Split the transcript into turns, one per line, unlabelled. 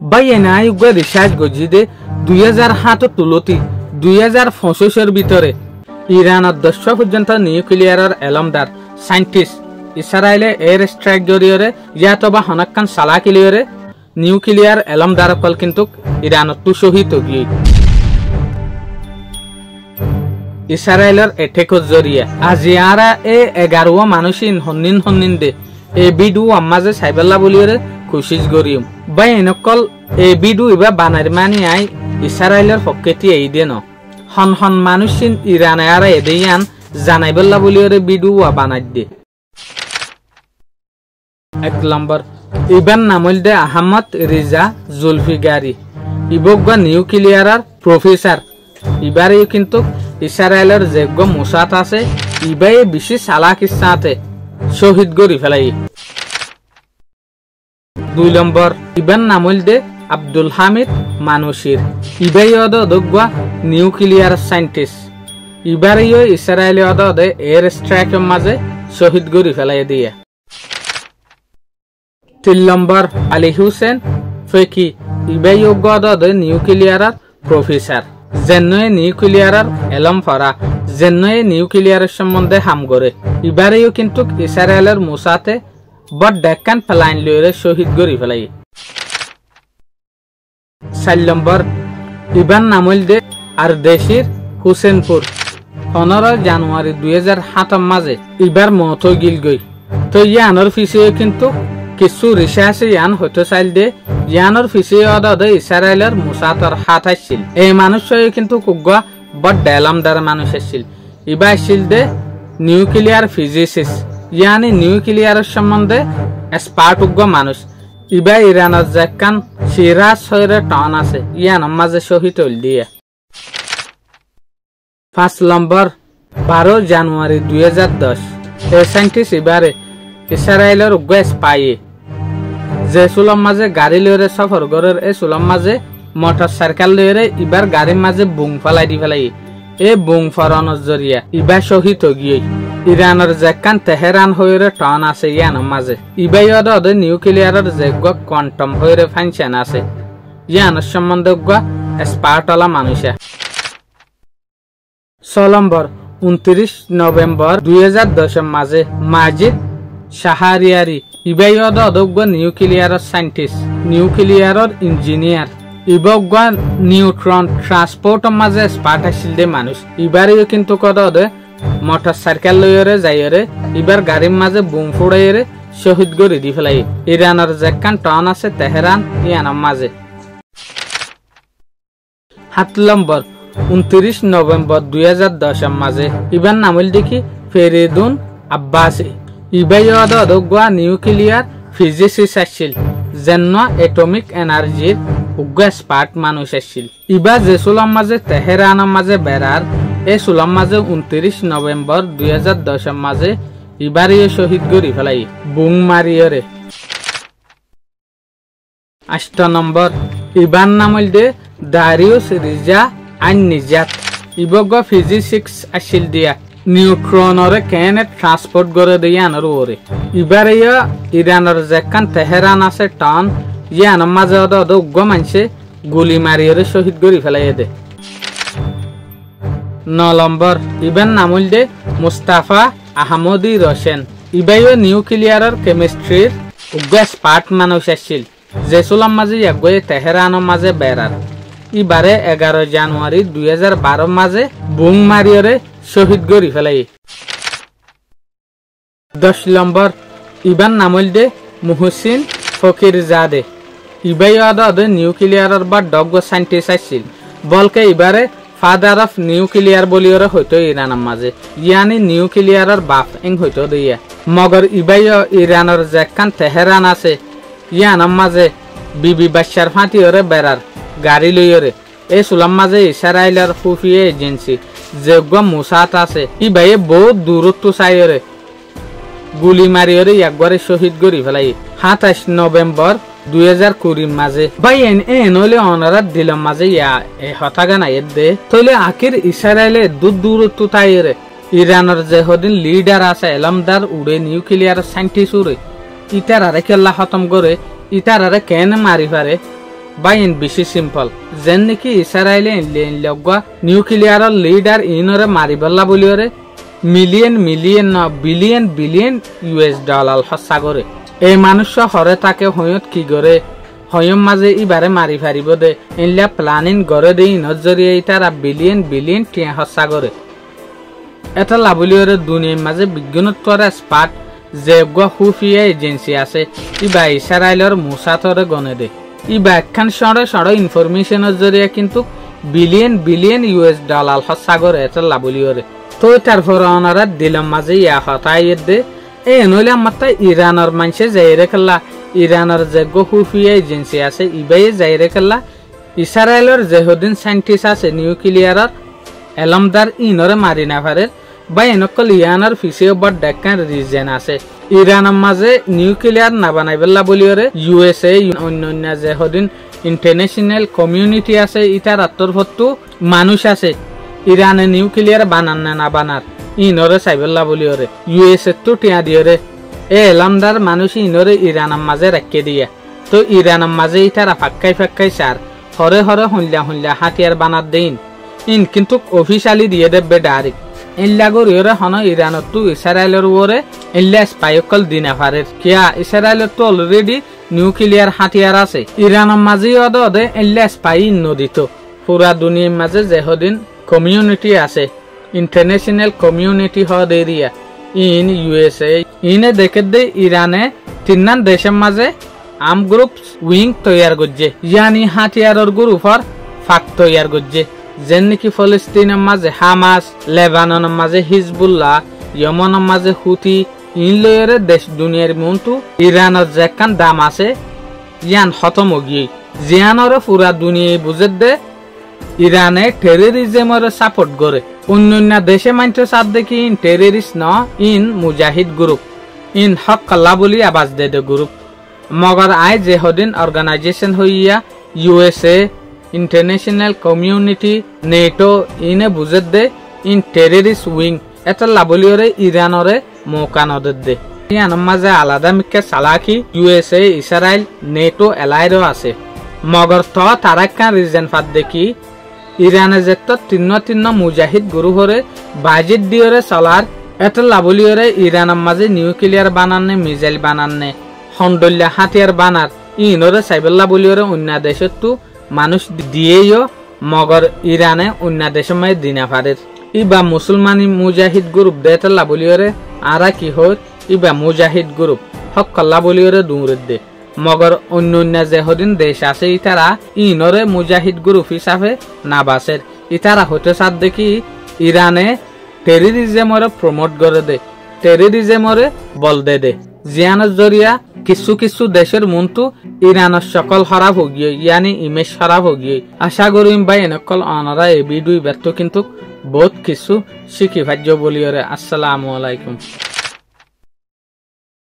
বাইনা আয়োগে রিসার্চ গজি দে 2007 তুলতি 2025 ভিতরে ইরানত 10 পর্যন্ত নিউক্লিয়ারের এলমদার সাইন্টিস্ট ইসরায়েলে এয়ার স্ট্রাইক জরিয়রে ইয়াতবা হনাক্কান সালাকিলিয়রে নিউক্লিয়ার এলমদার কল কিন্তু ইরানত শহীদ গিয়ে ইসরায়েলের এটেকর জরিয়া আজিয়ারা এ 11 মানুষিন হন্নিন দে এ বিডু আম্মাজে সাইবেল্লা বলিয়রে খুশিস গরিয়ম বাই এনেকল এ বিডু ইবা বানার মানি আই ইসরায়েলের পক্ষেতি এই দেন হন মানুষিন ইরানে আরা এদেয়ান জানাইবেল্লা বলিয়রে বিডু বানাই দে 1 নম্বর ইবান নামল দে আহমদ রিজা জুলফিকারি ইবগা নিউক্লিয়ারের প্রফেসর ইবারে কিন্তু ইসরায়েলের যোগ্য মুসাত আছে ইবাই বেশি চালাকির সাথে শহীদ গরি ফেলাই 2 নম্বর ইবান নামল দে আব্দুল হামিদ মানুষির ইবাই অদগা নিউক্লিয়ার সাইন্টিস্ট ইবারে ইসরায়েলি অদে এয়ার স্ট্রাইকের মাঝে শহীদ গরি ফেলাই দিয়ে 3 নম্বর আলী হুসেন ফেকি ইবাই অদে নিউক্লিয়ার প্রফেসর জেন্নয়ে নিউক্লিয়ারের এলম ফরা জেন্নয়ে নিউক্লিয়ারের সম্বন্ধে হাম করে ইবারেও কিন্তু ইসরায়েলের মুসাতে বড় ডেকান ফেলাইন লইরে শহীদ গরি ফেলাই 4 নম্বর ইবান নামল দে আর দেশির হুসেনপুর 15 জানুয়ারি 2007 মাঝে ইবার মত গিল গই তো ইয়ানোর পিছিয়ে কিন্তু কিছু রিসার্চ ইয়ান হইতে চাইল দে ইয়ানোর পিছিয়ে অদে ইসরায়েলের মুসাতর হাত আসছিল এই মানুষ কিন্তু কুগা বড় ডেলামদার মানুষ আসছিল ইবা আসছিল দে নিউক্লিয়ার ফিজিসিস্ট ইয়ানি নিউক্লিয়ারের সম্বন্ধে এক্সপার্ট উগ্র মানুষ ইবা ইরানের জাকান সিরাজ শহরে টান আছে ইয়ান মাঝে শহীদ হইল দিয়ে 5 নম্বর 12 জানুয়ারি 2010 এই সাইন্টিস্ট ইবারে ইসরায়েলের উগ্র স্পাই যে সুলম মাঝে গাড়ি লইরে সফর গরের এই সুলম মাঝে মোটর সাইকেল লইরে ইবার গাড়ির মাঝে বুং ফেলাই দি ফেলাই এ বুং ফরানোর জরিয়া ইবা শহীদ গিয়ে ইরানের জাকান তেহরান হইরে টান আছে ইয়ান মাঝে ইবাই অদে নিউক্লিয়ারের যোগ্য কোয়ান্টাম হইরে ফাংশন আছে ইয়ানের সম্বন্ধে এক্সপার্টলা মানুষে 6 নম্বর 29 নভেম্বর 2010 মাঝে মাজিদ শাহরিয়ারি ইবাই অদে নিউক্লিয়ারের সাইন্টিস্ট নিউক্লিয়ারের ইঞ্জিনিয়ার ইবগা নিউট্রন ট্রান্সপোর্ট মাঝে এক্সপার্ট আসছিল দে মানুষ ইবারেও কিন্তু কদে মোটর সাইকেল লইরে যাইরে ইবার গাড়ির মাঝে বুম ফুড়াইরে শহীদ গরি দি ফেলাই ইরানের জাকান টাউন আছে তেহরান ইয়ানার মাঝে 7 নম্বর 29 নভেম্বর 2010 মাঝে ইবার নামল দেখি ফেরিদুন আব্বাসি ইবাই অদগা নিউক্লিয়ার ফিজিসিস্ট আসছিল যেন এটমিক এনার্জির উগ্র এক্সপার্ট মানুষ আসছিল ইবা যে সুলাম মাঝে তেহরানের মাঝে বেড়ার এই সুলাম মাঝে 29 নভেম্বর 2010 মাঝে ইবারিয়ে শহীদ গরি ফেলাই বুং মারিয়রে 8 নম্বর ইবান নামল দে দারিউস রিজা আইন নিজাত ইবগা ফিজিক্স আসছিল দিয়া নিউট্রনরে কেনে ট্রান্সপোর্ট করে দিয়ানোর ওরে ইবারে ইরানের যেখান তেহরান আছে টান ইয়ানোর মাঝে অদে উগ্র মানুষে গুলি মারিয়রে শহীদ গরি ফেলাই দে 9 নম্বর ইবান নামল দে মুস্তাফা আহমদি রোশন ইবাইও নিউক্লিয়ারের কেমিস্ট্রির উগ্র এক্সপার্ট মানুষ আসছিল যে সুলাম মাঝে একগয়ে তেহরানের মাঝে বেড়ার ইবারে 11 জানুয়ারি 2012 মাঝে বুং মারিয়রে শহীদ গরি ফেলাই 10 নম্বর ইবান নামল দে মুহসিন ফকির জাদে ইবাই অদে নিউক্লিয়ারের বা ডগ সাইন্টিস্ট আসছিল বলকে ইবারে ফাদার অফ নিউক্লিয়ার বলিয়রে হইতো ইরানের মাঝে ইয়ানি নিউক্লিয়ারের বাপ এং হইতো দিয়া মগর ইবাই ইরানের যেখান তেহরান আছে ইয়ানের মাঝে বিবি বাদশার ফাঁটিয়রে বেড়ার গাড়ি লইয়রে এই সুলাম মাঝে ইসরায়েলের খুফিয়া এজেন্সি যোগ্য মুসাত আছে ইবাই বহুত দূরত্ব চাইরে গুলি মারিয়রে একবারে শহীদ গরি ফেলাই 27 নভেম্বর 2020 মাঝে বাই এনলে অনারাত দিলাম মাঝে হতাগা নাই দে তইলে আখির ইসরায়েলে দূরত্ব তাইরে ইরানের যে হদিন লিডার আছে এলমদার উড়ে নিউক্লিয়ার সাইন্টিস্ট উড়ে ইতার আরে কেল্লা খতম করে ইতার আরে কেন মারি পারে বাইন বেশি সিম্পল যেন নেকি ইসরায়েলে লগা নিউক্লিয়াৰৰ লিডাৰ ইনৰে মাৰিবলা বুলিৰে মিলিয়ন মিলিয়ন ন বিলিয়ন বিলিয়ন US ডলার খরচা করে এই মানুষ হরে তাকে হয়ত কি করে হয়ম মাঝে ইবারে মারি ফারিব দে ইনলা প্ল্যানিং করে দে ইনত জরিয়ে তারা বিলিয়ন বিলিয়ন টিয়া খরচা করে এটা লাবলিয়রে দুনিয়ার মাঝে বিজ্ঞানত্বর স্পাট যে খুফিয়া এজেন্সি আছে ইবা ইসরায়েলের মুসাতরে গনে দে ইবা একখান সড়ে সড়ে ইনফরমেশনের জরিয়ে কিন্তু বিলিয়ন বিলিয়ন US ডলার খরচা করে এটা লাবলিয়রে তো তারপর ওনারা দিলাম মাঝে ইয়া হতাই দে এই নইলে মাত্র ইরানের মানুষে যাইরে খেলা ইরানের যে খুফিয়া এজেন্সি আছে ইবাই যাইরে খেলা ইসরায়েলের যেহদিন সাইন্টিস্ট আছে নিউক্লিয়ারের এলমদার ইনরে মারি না পারে বা এনেকল ইয়ানার ফিসিও বড় ডেকান রিজন আছে ইরানের মাঝে নিউক্লিয়ার না বানাইবেলা বলিওরে USA অন্যান্য যেহদিন ইন্টারন্যাশনাল কমিউনিটি আছে ইটার আত্মরফত্তু মানুষ আছে ইরানে নিউক্লিয়ার বানান না বানার ইনরে সাইবেলা বলিওরে USA তো টিয়া দিওরে এ এলমদার মানুষ ইনরে ইরানের মাঝে রাখকে দিয়া তো ইরানের মাঝে ইটারা ফাক্কাই সার হরে হরে হল্লা হাতিয়ার বানার দেইন ইন কিন্তু অফিসিয়ালি দিয়ে দেবে ডাইরেক্ট ইল্লাগর ইরে হন ইরানত তো ইসরায়েলের ওরে ইল্লা স্পাইকল দিনা পারে কিয়া ইসরায়েলের তো অলরেডি নিউক্লিয়ার হাতিয়ার আছে ইরানের মাঝে অদে ইল্লা স্পাই নদিত পুরা দুনিয়ার মাঝে যেহদিন কমিউনিটি আছে ইন্টারন্যাশনাল কমিউনিটি হদ এরিয়া ইন USA ইনে দেখে দে ইরানে তিননান দেশের মাঝে আর্ম গ্রুপ উইং তৈয়ার করছে ইয়ানি হাতিয়ারের গ্রুপর ফাঁক তৈয়ার করছে যেন নাকি ফলস্তিনের মাঝে হামাস লেবাননের মাঝে হিজবুল্লাহ ইয়েমেনের মাঝে হুতি ইনলয়ের দেশ দুনিয়ার মন্তু ইরানের যেখান দাম আছে ইয়ান খতম গিয়ে জিয়ানরে পুরা দুনিয়ায় বুঝে দে ইরানে টেররিজমের সাপোর্ট করে অন্যান্য দেশে মানতে সাথ দেখি ইন টেররিস্ট ন ইন মুজাহিদ গ্রুপ ইন হক কাল্লা বলি আবাজ দে গ্রুপ মগর আয় যে হদিন অর্গানাইজেশন হইয়া USA ইন্টারন্যাশনাল কমিউনিটি নেটো ইনে বুঝে দে ইন টেররিস্ট উইং এটা লাবলিওরে ইরানরে মৌকা নদে দে ইয়ানোর মাঝে আলাদা মিকে চালাকি USA ইসরায়েল নেটো এলাইরও আছে মগর তো তারা কান রিজন ফাত দেখি ইরানে যেত তিন্ন মুজাহিদ গুরু হরে বাজেট দিওরে চলার এটা লাবলিওরে ইরানের মাঝে নিউক্লিয়ার বানানে মিসাইল বানানে হন্ডল্লা হাতিয়ার বানার ইনরে সাইবেল্লা বলিওরে অন্য দেশের তো মানুষ দিয়েও মগর ইরানে অন্য দেশের মাঝে দিনা পারে ইবা মুসলমানি মুজাহিদ গ্রুপ দেতলা বলিওরে আরা কি হয় ইবা মুজাহিদ গ্রুপ হক কল্লা বলিওরে দূরে দে মগর অন্য যেহদিন দেশ আছে ইতারা ইনরে মুজাহিদ গ্রুপ হিসাবে না বাসের ইতারা হতে সাথ দেখি ইরানে টেররিজমরে প্রমোট করে দে টেররিজমরে বল দে জিয়ানের জরিয়া কিছু দেশের মন্তু ইরানের সকল খারাপ হগিয়ে ইয়ানি ইমেজ খারাপ হগিয়ে আশা করিম ভাই এনেকল অনারা এই ভিডিও ব্যর্থ কিন্তু বহুত কিছু শিখি ভাজ্য বলিওরে আসসালামু আলাইকুম।